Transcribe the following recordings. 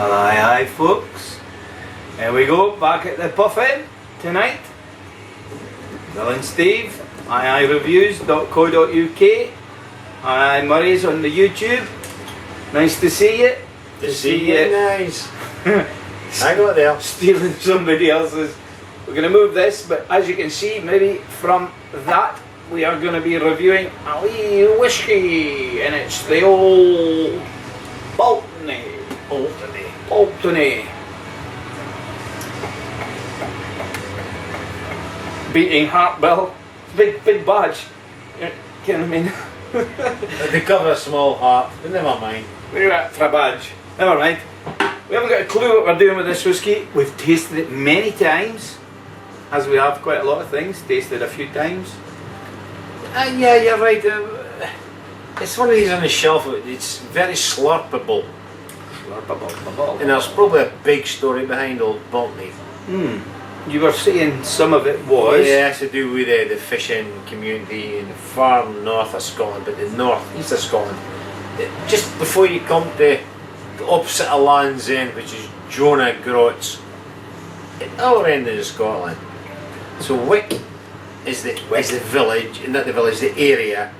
Well, aye folks, here we go, back at the puffin tonight. Bill and Steve, AyeAyeReviews.co.uk. Aye Murray's on the YouTube. Nice to see you. To see you guys. I got there. Stealing somebody else's. We're going to move this, but as you can see, maybe from that, we are going to be reviewing a wee whiskey, and it's the old Pulteney. Beating heart, Bill. Big badge. You know what I mean? They cover a small heart, but never mind. We're at for a badge. Never mind. We haven't got a clue what we're doing with this whiskey. We've tasted it many times, as we have quite a lot of things. Tasted a few times. Yeah, you're right. It's one of these on the shelf. It's very slurpable. And there's probably a big story behind old Pulteney. You were saying some of it was... Yeah, it has to do with the fishing community in the far north of Scotland, but the north east of Scotland. Just before you come to the opposite of Land's End, which is Jonah Grots, at our end of Scotland. So Wick is the village, not the village, the area.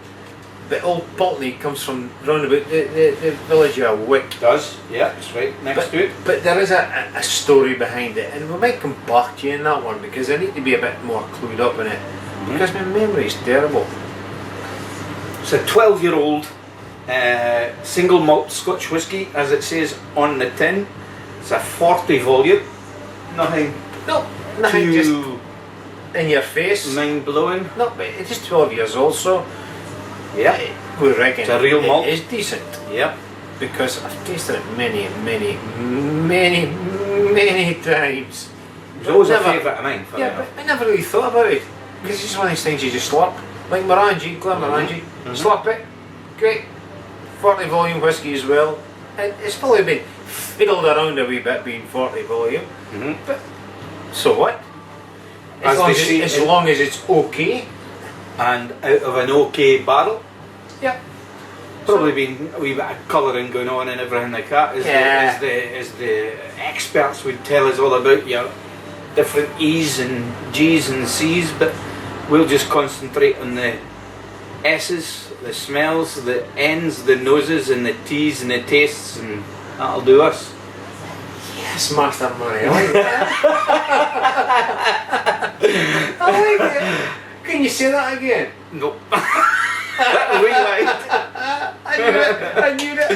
But old Pulteney comes from round about the village of Wick. Does, yeah, it's right next to it. But there is a story behind it, and we might come back to you in that one because I need to be a bit more clued up in it. Because my memory is terrible. It's a 12-year-old single malt Scotch whisky, as it says on the tin. It's a 40 volume. Nothing Just in your face. Mind blowing. No, but it is 12 years old, so yeah, we reckon it's a real malt. It is decent. Yeah, because I've tasted it many times. It's always a favourite of mine. Yeah, but I never really thought about it because it's just one of these things you just slurp, like Morangi, Glenmorangi, slurp it. Great, 40 volume whisky as well. And it's probably been fiddled around a wee bit being 40 volume, but so what? As long as it's okay. And out of an okay barrel. Yeah. Probably been a wee bit of colouring going on and everything like that, as the experts would tell us all about your different E's and G's and C's, but we'll just concentrate on the S's, the smells, the N's, the noses and the T's and the tastes, and that'll do us. Yes, Master Murray, I like that. I like it. Can you say that again? No. I knew it.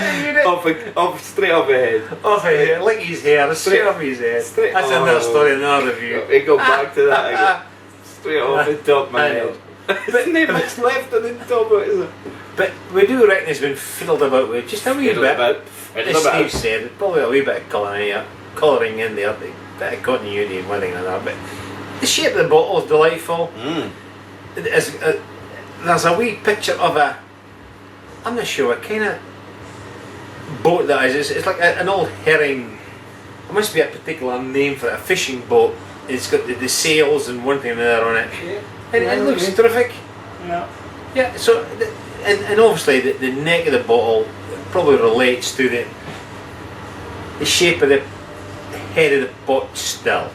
Straight off the head. Off his head, like his hair, straight off his head. That's another story, another review. We go back to that again. Straight off the top of my head. But not much left on the top of it, is it? But we do reckon it's been fiddled about with just a wee bit. As Steve said, probably a wee bit of colouring in there, a bit of continuity and one thing like that. But the shape of the bottle is delightful. There's a wee picture of I'm not sure what kind of boat that is. It's like an old herring. There must be a particular name for it, a fishing boat. It's got the sails and one thing and another on it. And it looks terrific. Yeah, so, and obviously the neck of the bottle probably relates to the shape of the head of the pot still.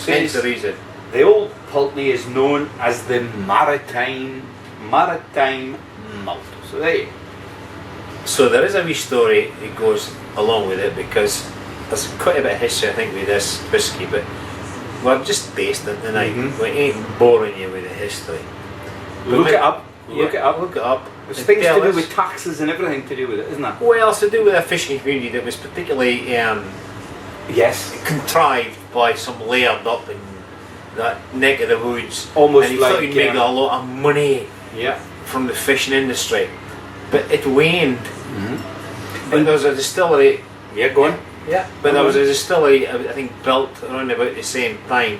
Hence the reason. The old Pulteney is known as the maritime malt. So there you go. So there is a wee story that goes along with it because there's quite a bit of history I think with this whisky, but we're just based it tonight. We ain't boring you with the history. Look it up. Look it up. There's things to do with taxes and everything to do with it, isn't it? Well, it's to do with a fishing community that was particularly contrived by some laird up in that neck of the woods. Almost and he like thought he'd make a lot of money from the fishing industry. But it waned. And there was a distillery. Yeah, go on. Yeah, but there was a distillery I think built around about the same time.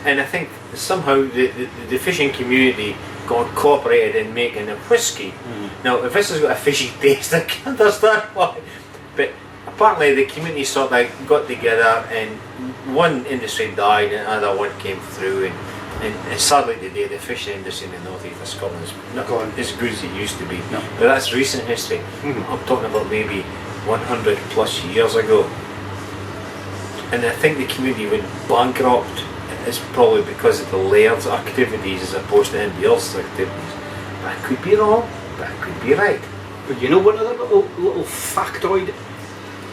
And I think somehow the fishing community got incorporated in making a whisky. Now, if this has got a fishy taste, I can't understand why. But apparently the community sort of got together and one industry died and another one came through, and sadly today the fishing industry in the north east of Scotland is not as good as it used to be. But that's recent history. I'm talking about maybe 100 plus years ago. And I think the community went bankrupt. It's probably because of the Laird's activities as opposed to anybody else's activities. But I could be wrong, but I could be right. But you know, one other little factoid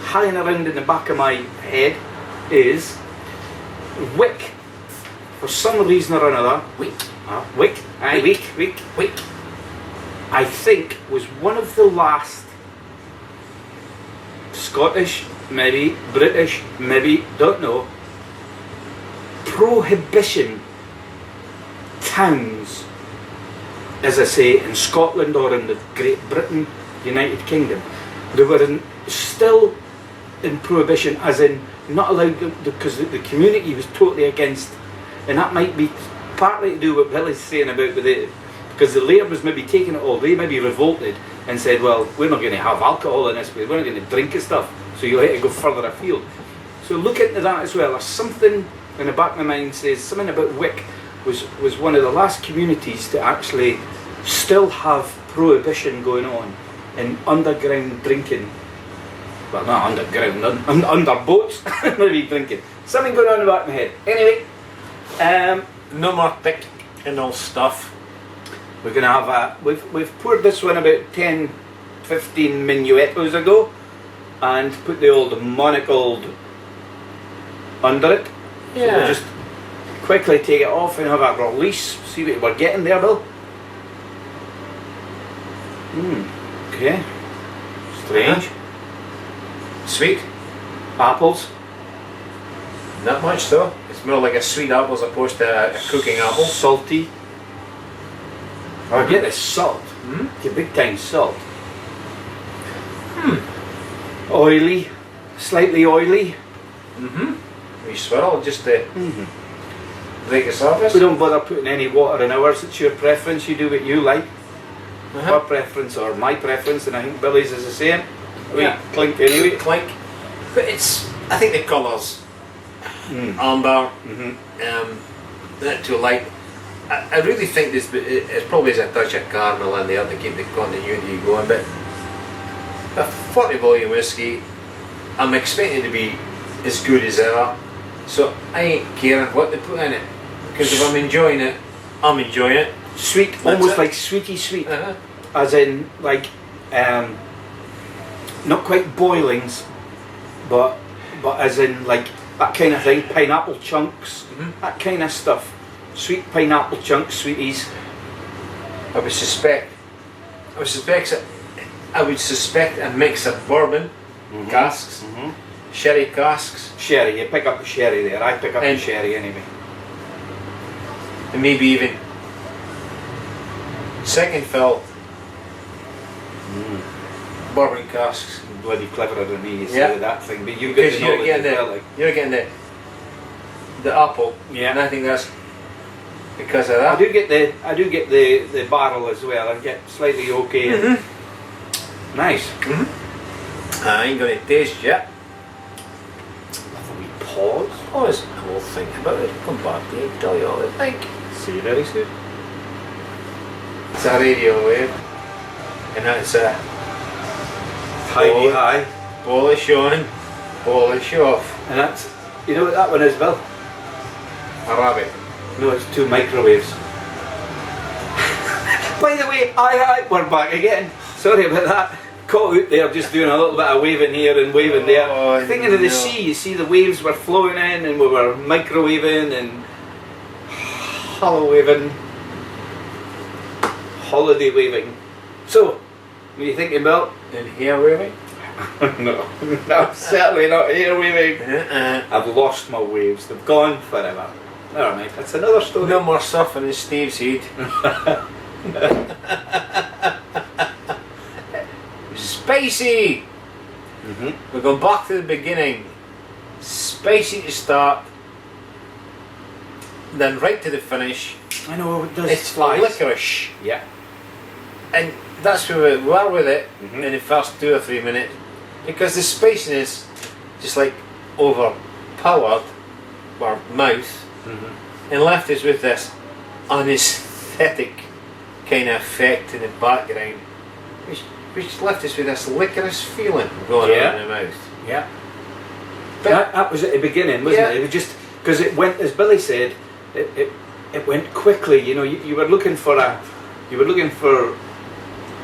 hanging around in the back of my head is Wick. For some reason or another, Wick. I think was one of the last Scottish, maybe British, maybe, don't know, prohibition towns, as I say, in Scotland or in the Great Britain, United Kingdom. They were still in prohibition, as in not allowed, because the community was totally against, and that might be partly to do with what Billy's saying about with it, because the Laird was maybe taking it all, they maybe revolted and said, well, we're not going to have alcohol in this place, we're not going to drink and stuff, so you'll have to go further afield. So look into that as well. There's something in the back of my mind says something about Wick was one of the last communities to actually still have prohibition going on in underground drinking. Well, not underground, under boats, maybe drinking. Something going on in the back of my head. Anyway, no more thick and all stuff. We're going to have we've poured this one about 10, 15 minuettos ago and put the old monocled under it. Yeah. So we'll just quickly take it off and have a release, see what we're getting there, Bill. Okay. Strange. Sweet. Apples. Not much though. It's more like a sweet apple as opposed to a cooking apple. Salty. I get the salt. Get big time salt. Oily. Slightly oily. We swirl just to break the surface. We don't bother putting any water in ours. It's your preference. You do what you like. Our preference or my preference, and I think Billy's is the same. We clink anyway. Clink. But it's, I think the colours, amber, not too light. I really think this, it probably is a touch of caramel in there to keep the continuity going, but a 40 volume whiskey, I'm expecting to be as good as ever, so I ain't caring what they put in it, because if I'm enjoying it, I'm enjoying it. Sweet, almost like sweetie sweet, as in like not quite boilings, but as in like that kind of thing, pineapple chunks, that kind of stuff. Sweet pineapple chunks, sweeties. I would suspect a mix of bourbon casks, sherry casks. Sherry, you pick up the sherry there. I pick up the sherry anyway. And maybe even second fill bourbon casks. Bloody cleverer than me, you say with that thing, but you get the you're getting the apple, and I think that's because of that. I do get the barrel as well. I get slightly okay. Nice. I ain't going to taste yet. Have we paused? Pause. I will think about it. Come back to you and tell you all I think. See you very soon. It's a radio wave, and that's a high. Polish on, polish off. And that's, you know what that one is, Bill? A rabbit. No, it's 2 microwaves. By the way, we're back again. Sorry about that. Caught out there just doing a little bit of waving here and waving there. Thinking of the sea, you see the waves were flowing in and we were microwaving and hollow-waving. Holiday waving. So, what are you thinking about? And hair waving? No, certainly not hair waving. I've lost my waves. They've gone forever. Never mind. That's another story. No more surfing in Steve's head. Spicy! We're going back to the beginning. Spicy to start, then right to the finish. I know, it does. It's licorice. Yeah. And that's where we were with it in the first 2 or 3 minutes, because the spiciness just like overpowered our mouth and left us with this anesthetic kind of effect in the background, which which left us with this licorice feeling going on in the mouth. Yeah. But That was at the beginning, wasn't it? It was just because it went, as Billy said, it went quickly. You know, you were looking for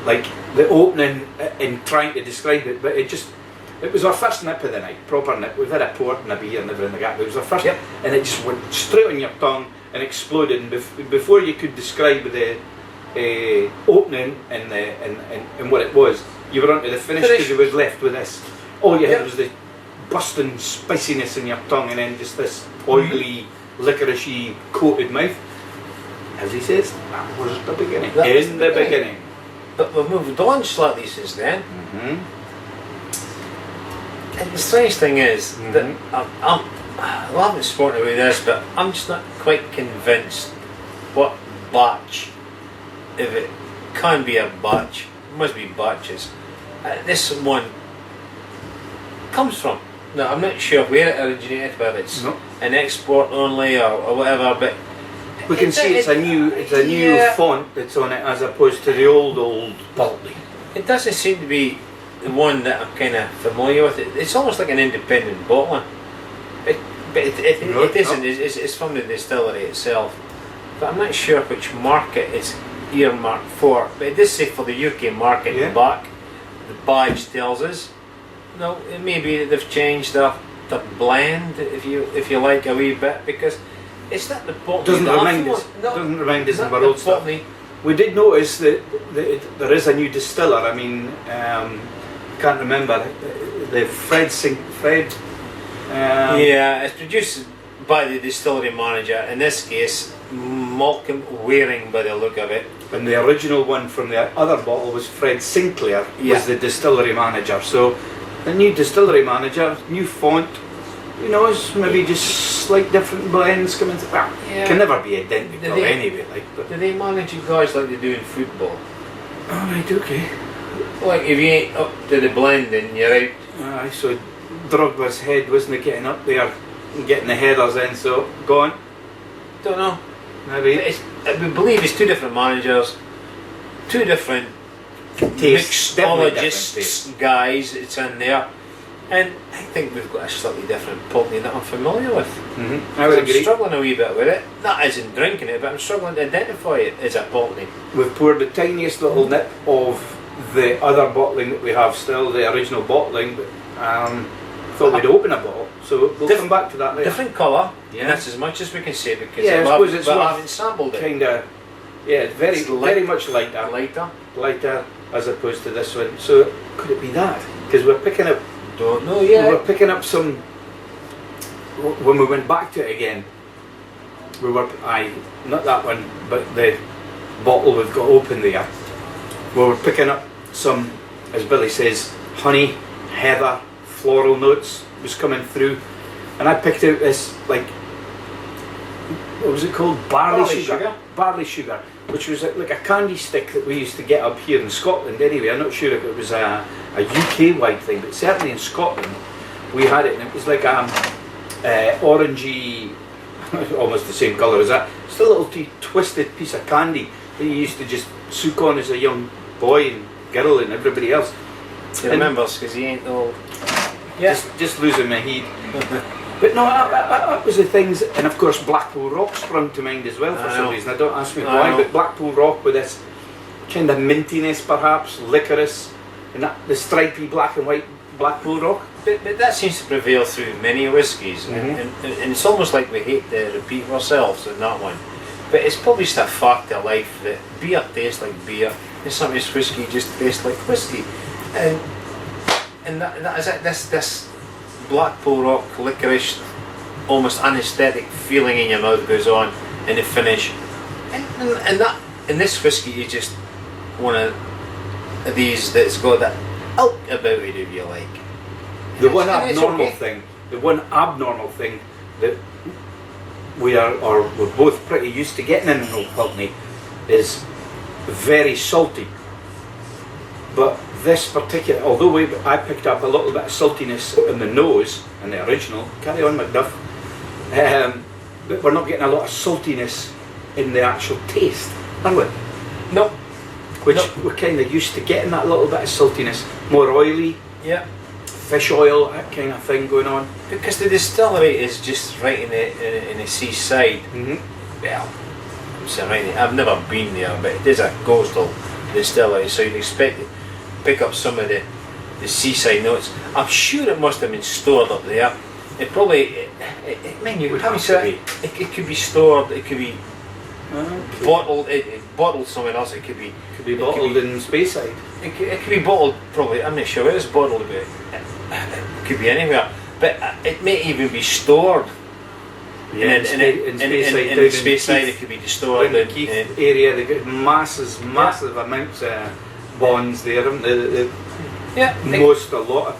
like the opening and trying to describe it, but it was our first nip of the night, proper nip. We've had a port and a beer and everything like that. But it was our first, and it just went straight on your tongue and exploded. And before you could describe the opening and what it was, you were onto the finish because you were left with this. All you had was the busting spiciness in your tongue, and then just this oily, licoricey coated mouth. As he says, that was the beginning. In the beginning. But we've moved on slightly since then. And the strange thing is that I haven't spoken about this, but I'm just not quite convinced what batch, if it can be a batch, it must be batches, this one comes from. Now, I'm not sure where it originated, whether it's an export only or whatever, but we can see it's a new font that's on it as opposed to the old Pulteney. It doesn't seem to be the one that I'm kind of familiar with. It's almost like an independent bottling. But it isn't. It's from the distillery itself. But I'm not sure which market it's earmarked for. But it does say for the UK market back. The badge tells us. No, it may be that they've changed the blend, if you like, a wee bit, because it's not the Pulteney. Doesn't remind us of our old stuff. We did notice that there is a new distiller. I mean, can't remember the Fred. Yeah, it's produced by the distillery manager. In this case, Malcolm Waring, by the look of it. And the original one from the other bottle was Fred Sinclair, was the distillery manager. So the new distillery manager, new font, you know, it's maybe just slight different blends coming through. Well, can never be identical anyway. But do they manage you guys like they do in football? Oh, right, okay. Like if you ain't up to the blending, you're out. So Drogba's head wasn't getting up there and getting the headers in, so go on. Don't know. Maybe. I believe it's two different managers, two different mixologists, guys, it's in there. And I think we've got a slightly different Pulteney that I'm familiar with. I would agree. I'm struggling a wee bit with it. Not as in drinking it, but I'm struggling to identify it as a Pulteney. We've poured the tiniest little nip of the other bottling that we have still, the original bottling, but thought we'd open a bottle, so we'll come back to that later. Different colour, and that's as much as we can say, because I suppose it's I haven't sampled it. Kinda, it's very much lighter. Lighter as opposed to this one. So could it be that? Because we're picking up. Don't know yet. We were picking up some. When we went back to it again, we were not that one, but the bottle we've got open there. We were picking up some, as Billy says, honey, heather, floral notes was coming through, and I picked out this what was it called? Barley sugar. Barley sugar, which was like a candy stick that we used to get up here in Scotland anyway. I'm not sure if it was a UK wide thing, but certainly in Scotland we had it, and it was like orangey, almost the same colour as that. It's a little twisted piece of candy that you used to just soak on as a young boy and girl and everybody else. He remembers because he ain't old. Just losing my head. But no, that was the things, and of course Blackpool Rock sprung to mind as well for some reason. I don't ask me why, but Blackpool Rock with this kind of mintiness, perhaps licorice, and the stripy black and white Blackpool Rock. But that seems to prevail through many whiskies, and it's almost like we hate to repeat ourselves in that one. But it's probably just a fact of life that beer tastes like beer, and sometimes whiskey just tastes like whiskey, and that is it. This Blackpool Rock licorice, almost anaesthetic feeling in your mouth goes on in the finish, and this whiskey is just one of these that's got that ilk about it, if you like. The one abnormal thing that we're both pretty used to getting in an old Pulteney is very salty. But this particular, although I picked up a little bit of saltiness in the nose in the original, carry on Macduff, but we're not getting a lot of saltiness in the actual taste, are we? No. which we're kind of used to getting that little bit of saltiness, more oily, Yeah. fish oil, that kind of thing going on. Because the distillery is just right in the seaside. Well, I'm saying right. I've never been there, but it is a coastal distillery, so you'd expect to pick up some of the seaside notes. I'm sure it must have been stored up there. It probably, you Would have have to to say, it could be stored. It could be bottled. Bottled somewhere else. It could be Bottled in Speyside. It could be bottled, probably. I'm not sure where it's bottled, but it could be anywhere. But it may even be stored. Yeah, in Speyside, it could be stored in the Keith area. They got massive amounts of bonds there, haven't they? Yeah, A lot of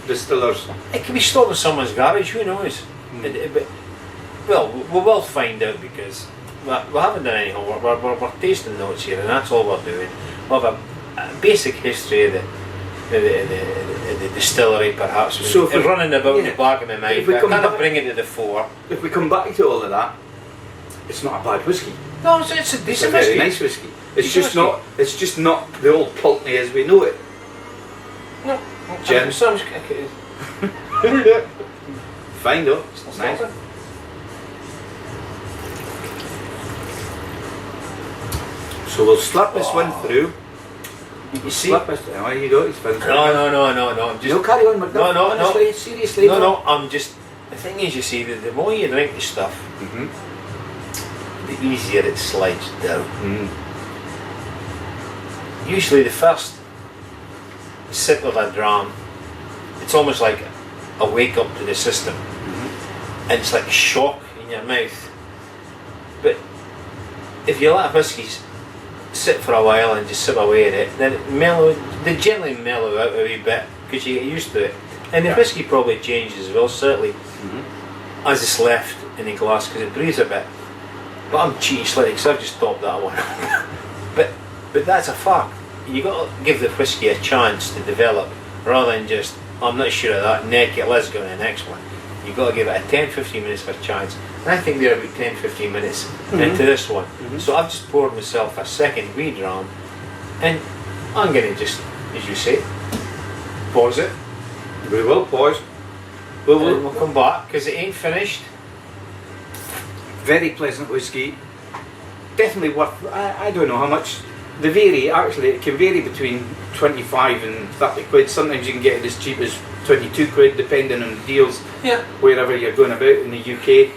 distillers. It could be stored in someone's garage. Who knows? Well, we will find out because we haven't done any homework. We're tasting notes here, and that's all we're doing. We have a basic history of the distillery, perhaps. So it's running about in the back of my mind. I can't bring it to the fore. If we come back to all of that, it's not a bad whiskey. No, it's a It's a decent very whiskey. nice whiskey. It's Decent just not. It's just not the old Pulteney as we know it. No, Gin. Fine though. It's Nice. nice. So we'll slap this one through. You see? Slap this. Oh, you go. It's fine. No. I'm just. No, carry on, McDuff. No. Honestly, seriously. No. I'm just. The thing is, you see, the more you drink the stuff, the easier it slides down. Usually, the first sip of a dram, it's almost like a wake up to the system, and it's like shock in your mouth. But if you let a whiskey sit for a while and just sip away at it, then they generally mellow out a wee bit because you get used to it. And the whiskey probably changes as well, certainly, as it's left in the glass because it breathes a bit. But I'm cheating slightly because I've just topped that one. but that's a fact. You got to give the whiskey a chance to develop rather than just, I'm not sure of that, neck it, let's go to the next one. You've got to give it a 10-15 minutes of a chance. And I think they're about 10-15 minutes into this one. So I've just poured myself a second wee dram, and I'm going to just, as you say, pause it. We will pause. We'll come back because it ain't finished. Very pleasant whiskey. Definitely worth. I don't know how much. They vary. Actually, it can vary between 25 and 30 quid. Sometimes you can get it as cheap as 22 quid, depending on deals. Yeah. Wherever you're going about in the UK,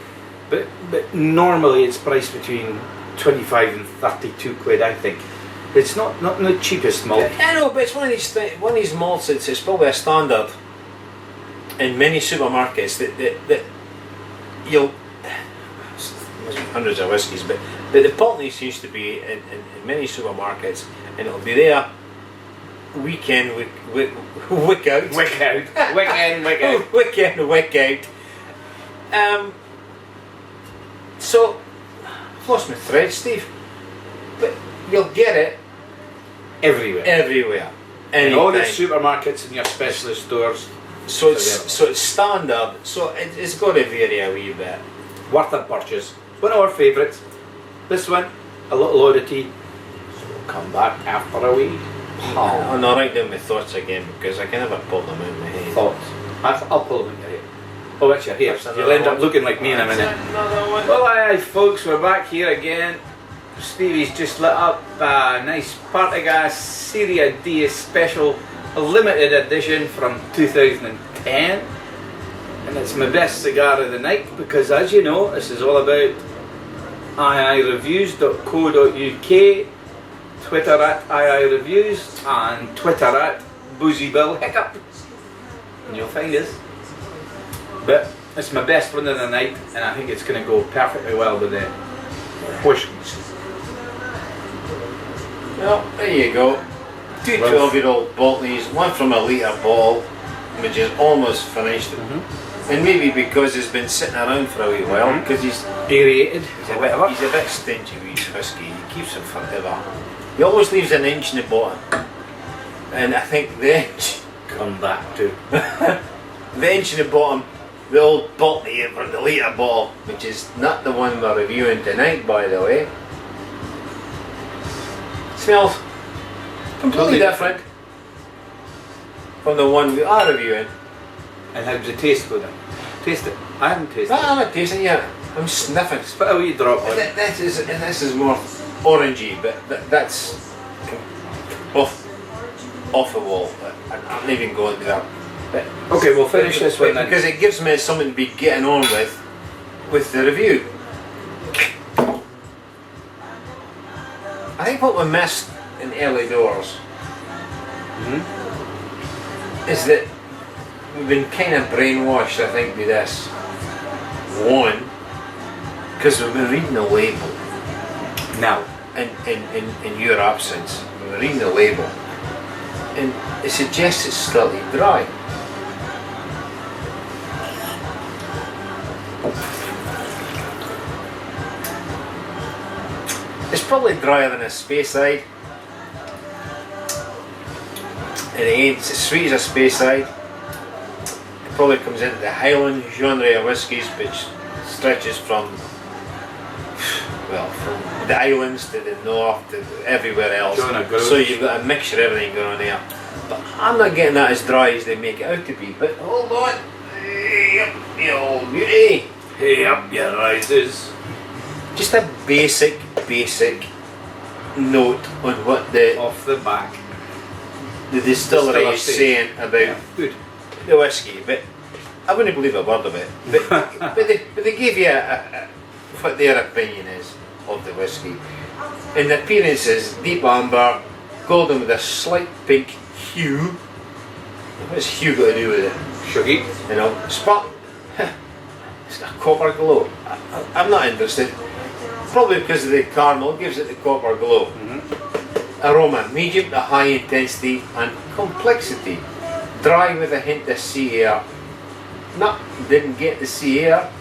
but normally it's priced between 25 and 32 quid. I think it's not the cheapest malt. I know, but it's one of these malts. It's probably a standard in many supermarkets that you'll. Must be hundreds of whiskies, but the Pulteney seems to be in many supermarkets, and it'll be there weekend, wick out. Weekend. So, I've lost my thread, Steve. But you'll get it everywhere. In all the Anytime. supermarkets and your specialist stores. So it's standard. So it's got to vary a wee bit. Worth a purchase. One of our favourites. This one, a little oddity. So we'll come back after a wee. I'll write down my thoughts again because I can never pull them out of my head. Thoughts. I'll pull them into you. Oh, it's your hair. You'll end up looking like me in a minute. Well, aye, folks, we're back here again. Stevie's just lit up a nice Partagas Serie D special, a limited edition from 2010. And it's my best cigar of the night because, as you know, this is all about AyeAyeReviews.co.uk, Twitter at AyeAyeReviews, and Twitter at Boozy Bill Hiccup. And you'll find us. But it's my best one of the night, and I think it's going to go perfectly well with the whiskies. Well, there you go. Two 12-year-old Pulteneys, one from a litre bottle, which is almost finished. And maybe because he's been sitting around for a wee while, because he's aerated. He's a bit stingy with his whiskey. He keeps it forever. He always leaves an inch in the bottom, and I think the inch Come back to the inch in the bottom, the old Pulteney from the litre bottle, which is not the one we're reviewing tonight, by the way. Smells Completely different from the one we are reviewing. And how does it taste with it? Taste it. I haven't tasted No, it. I'm not tasting it yet. I'm sniffing. Spit a wee drop on it. This is more orangey, but that's off the wall. I'm not even going to that. But Okay, we'll finish this one then. because it gives me something to be getting on with the review. I think what we missed in early doors is that we've been kind of brainwashed, I think, with this. One, because we've been reading the label. Now. In your absence, we were reading the label, and it suggests it's slightly dry. It's probably drier than a Speyside. It ain't as sweet as a Speyside. It probably comes into the Highland genre of whiskies, which stretches from the islands to the north to everywhere else. So you've got a mixture of everything going on there. But I'm not getting that as dry as they make it out to be. But hold on. Hey up, you old beauty. Hey up, your rises. Just a basic note on what the Off the back. distillery is saying about Good. the whiskey. But I wouldn't believe a word of it. But they give you what their opinion is of the whiskey. And the appearance is deep amber, golden with a slight pink hue. What's hue got to do with it? Shuggy. You know, spot. It's a copper glow. I'm not interested. Probably because of the caramel gives it the copper glow. Aroma, medium to high intensity and complexity. Dry with a hint of sea air. No, didn't get the sea air.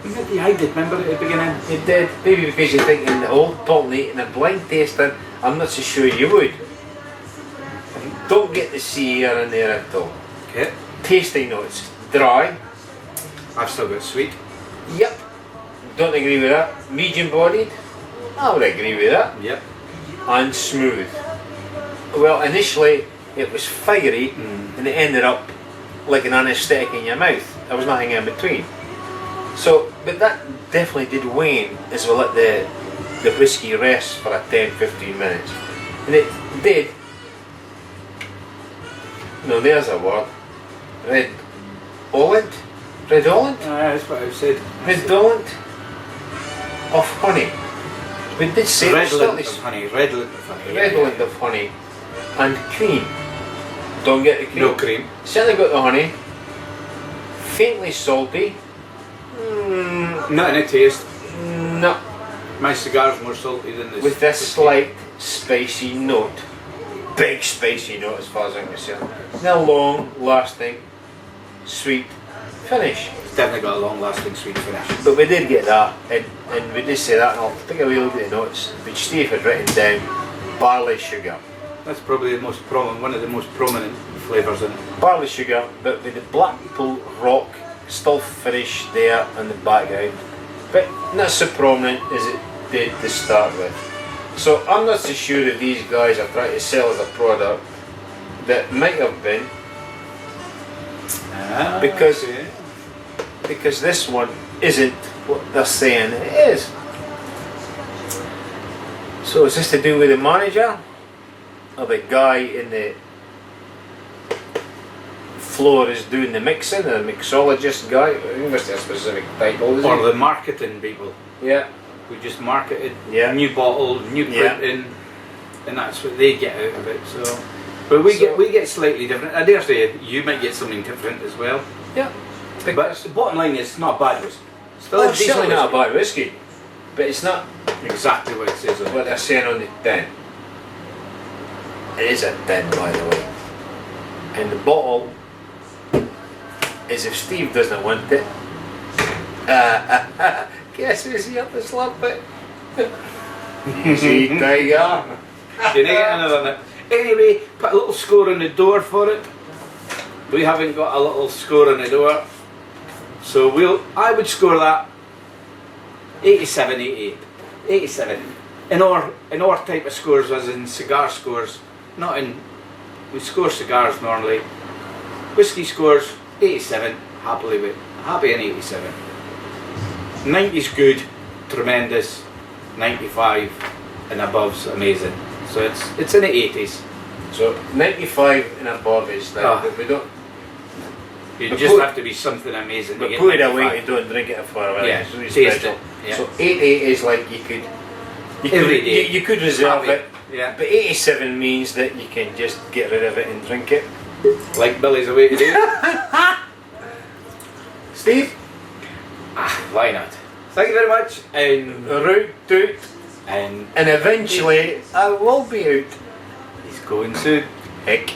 Maybe I did, remember at the beginning? You did, maybe because you're thinking the old Pulteney and a blind tasting, I'm not so sure you would. Don't get the sea air in there at all. Okay. Tasting notes, dry. I've still got sweet. Yep. Don't agree with that. Medium bodied. I would agree with that. Yep. And smooth. Well, initially it was fiery and it ended up like an anaesthetic in your mouth. There was nothing in between. So, but that definitely did wane as we let the whiskey rest for a 10-15 minutes. And it did. No, there's a word. Redolent? That's what I said. Redolent of honey. We did say Redolent of honey. Redolent of honey. Redolent of honey. And cream. Don't get the cream. No cream. Certainly got the honey. Faintly salty. Not in a taste. No. My cigar's more salty than this. With this slight spicy note. Big spicy note as far as I'm concerned. Now long lasting sweet finish. It's definitely got a long lasting sweet finish. But we did get that, and we did say that, and I'll take a wee look at the notes, which Steve had written down. Barley sugar. That's probably the most prominent, one of the most prominent flavours in it. Barley sugar, but with the Blackpool rock still finish there in the background, but not so prominent as it did to start with. So I'm not so sure that these guys are trying to sell as a product that might have been, because this one isn't what they're saying it is. So is this to do with the manager or the guy in the floor is doing the mixing, or the mixologist guy? I think that's a specific title, isn't Or it? the marketing people. Yeah. We just marketed Yeah. new bottle, new printing, and that's what they get out of it. So, but we get slightly different. I dare say you might get something different as well. Yeah. But the bottom line is, it's not bad whiskey. Still a It's decent certainly not a whiskey. bad whiskey, but it's not Exactly what it says on what it. they're saying on the tin. It is a tin, by the way. And the bottle is, if Steve doesn't want it, guess who's here to slap it? Easy, tiger. You need another one. Anyway, put a little score on the door for it. We haven't got a little score on the door, so I would score that 87, 88, 87. In our type of scores, as in cigar scores, not in. We score cigars normally. Whisky scores 87. Happy in 87. 90's good, tremendous. 95 and above's amazing. So it's in the 80s. So 95 and above is that we don't. You just have to be something amazing. But put it away and don't drink it for a while. Yeah, It's really taste special. it. Yeah. So 88 is like you could Every day. You could reserve Happy. it. Yeah. But 87 means that you can just get rid of it and drink it. Like Billy's a way to do it. Steve? Why not? Thank you very much. Root doot. And And eventually I will be out. he's going soon. Heck.